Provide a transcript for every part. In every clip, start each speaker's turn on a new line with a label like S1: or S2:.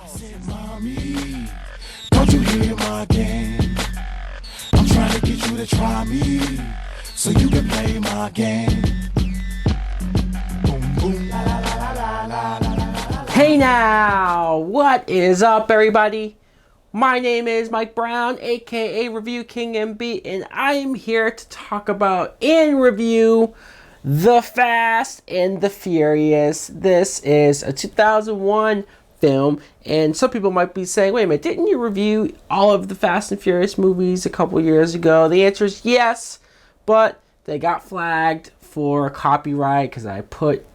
S1: said, mommy, don't you hear my game? I'm trying to get you to try me so you can play my game. Boom, boom, la, la, la, la, la, la, la.
S2: Hey now, what is up everybody? My name is Mike Brown, aka ReviewKingMB, and I am here to talk about and review The Fast and the Furious. This is a 2001 film, and some people might be saying, wait a minute, didn't you review all of the Fast and Furious movies a couple years ago? The answer is yes, but they got flagged for copyright because I put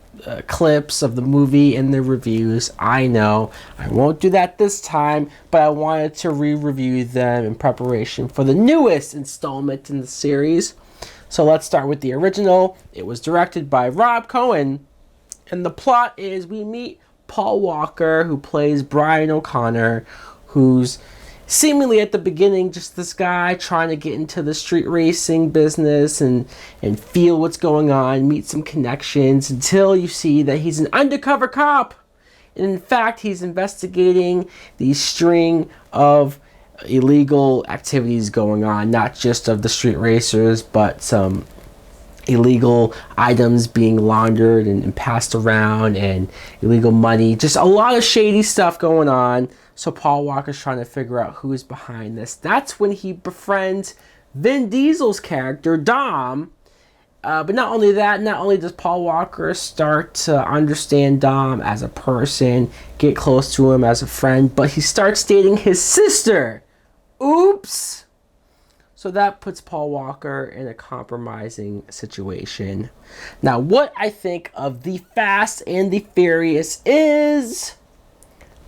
S2: clips of the movie in the reviews. I know I won't do that this time, but I wanted to re-review them in preparation for the newest installment in the series. So let's start with the original. It was directed by Rob Cohen, and the plot is we meet Paul Walker, who plays Brian O'Connor, who's seemingly at the beginning just this guy trying to get into the street racing business and feel what's going on, meet some connections, until you see that he's an undercover cop. And in fact, he's investigating the string of illegal activities going on, not just of the street racers, but some illegal items being laundered and passed around, and illegal money, just a lot of shady stuff going on. So Paul Walker's trying to figure out who's behind this. That's when he befriends Vin Diesel's character, Dom. But not only that, not only does Paul Walker start to understand Dom as a person, get close to him as a friend, but he starts dating his sister. Oops! So that puts Paul Walker in a compromising situation. Now, what I think of The Fast and the Furious is,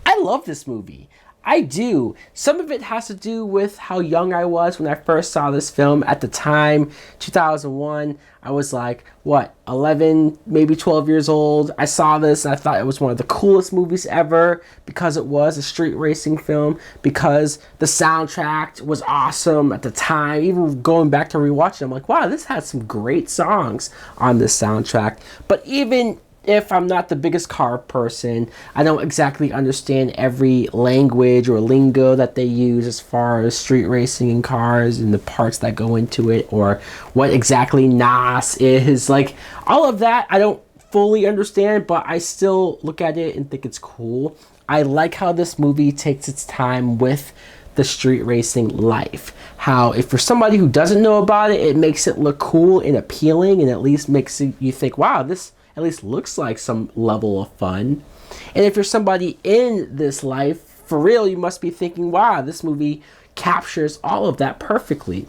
S2: I love this movie. I do. Some of it has to do with how young I was when I first saw this film. At the time, 2001, I was like, 11, maybe 12 years old. I saw this and I thought it was one of the coolest movies ever because it was a street racing film, because the soundtrack was awesome at the time. Even going back to rewatch it, I'm like, wow, this has some great songs on this soundtrack. But even if I'm not the biggest car person, I don't exactly understand every language or lingo that they use as far as street racing in cars and the parts that go into it, or what exactly NOS is. Like, all of that I don't fully understand, but I still look at it and think it's cool. I like how this movie takes its time with the street racing life. How, if you're somebody who doesn't know about it, it makes it look cool and appealing, and at least makes you think, wow, this at least looks like some level of fun. And if you're somebody in this life, for real, you must be thinking, wow, this movie captures all of that perfectly.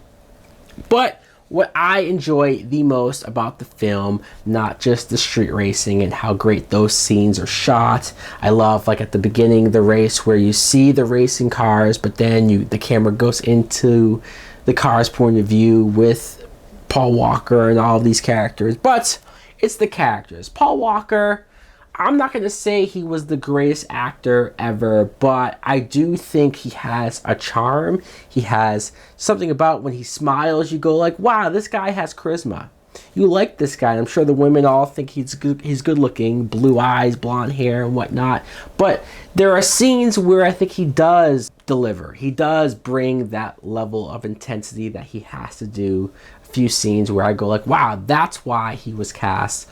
S2: But what I enjoy the most about the film, not just the street racing and how great those scenes are shot. I love, like, at the beginning of the race where you see the racing cars, but then the camera goes into the car's point of view with Paul Walker and all of these characters. But it's the characters. Paul Walker, I'm not going to say he was the greatest actor ever, but I do think he has a charm. He has something about when he smiles, you go like, wow, this guy has charisma. You like this guy. I'm sure the women all think he's good looking, blue eyes, blonde hair, and whatnot. But there are scenes where I think he does deliver. He does bring that level of intensity that he has to do. A few scenes where I go like, wow, that's why he was cast.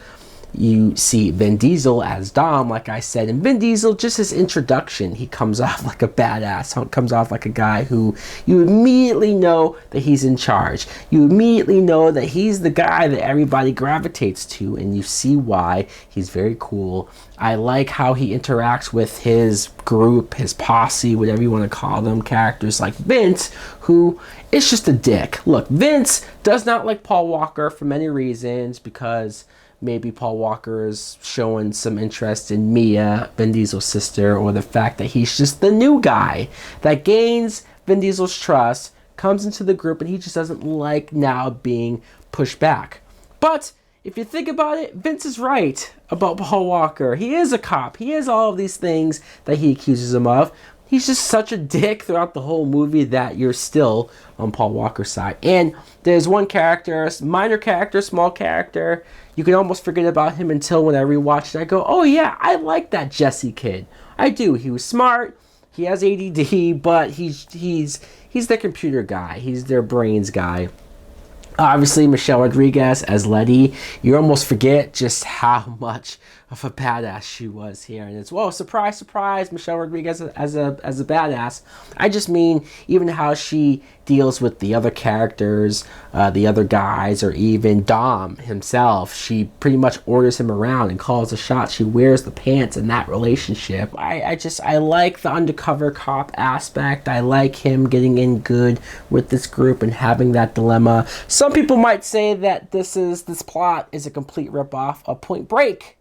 S2: You see Vin Diesel as Dom, like I said, and Vin Diesel, just his introduction, he comes off like a badass, comes off like a guy who you immediately know that he's in charge. You immediately know that he's the guy that everybody gravitates to, and you see why. He's very cool. I like how he interacts with his group, his posse, whatever you want to call them, characters like Vince, who is just a dick. Look, Vince does not like Paul Walker for many reasons, because maybe Paul Walker is showing some interest in Mia, Vin Diesel's sister, or the fact that he's just the new guy that gains Vin Diesel's trust, comes into the group, and he just doesn't like now being pushed back. But if you think about it, Vince is right about Paul Walker. He is a cop. He is all of these things that he accuses him of. He's just such a dick throughout the whole movie that you're still on Paul Walker's side. And there's one character, minor character, small character, you can almost forget about him until when I rewatched it, I go, oh yeah, I like that Jesse kid. I do. He was smart. He has ADD, but he's the computer guy. He's their brains guy. Obviously, Michelle Rodriguez as Letty. You almost forget just how much of a badass she was here. And it's, whoa, surprise, surprise, Michelle Rodriguez as a badass. I just mean even how she deals with the other characters, the other guys, or even Dom himself. She pretty much orders him around and calls the shots. She wears the pants in that relationship. I like the undercover cop aspect. I like him getting in good with this group and having that dilemma. Some people might say that this plot is a complete ripoff of Point Break,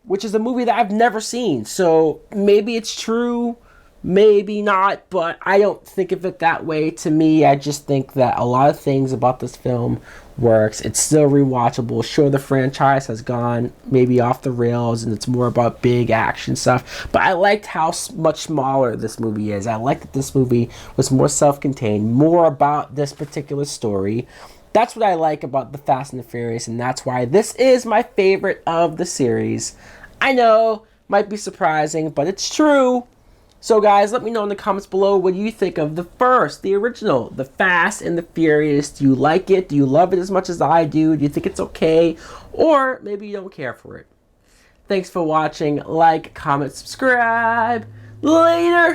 S2: which is a movie that I've never seen. So maybe it's true, maybe not, but I don't think of it that way. To me, I just think that a lot of things about this film works. It's still rewatchable. Sure, the franchise has gone maybe off the rails and it's more about big action stuff, but I liked how much smaller this movie is. I liked that this movie was more self-contained, more about this particular story. That's what I like about the Fast and the Furious, and that's why this is my favorite of the series. I know, might be surprising, but it's true. So guys, let me know in the comments below what you think of the original, the Fast and the Furious. Do you like it? Do you love it as much as I do? Do you think it's okay? Or maybe you don't care for it. Thanks for watching. Like, comment, subscribe. Later!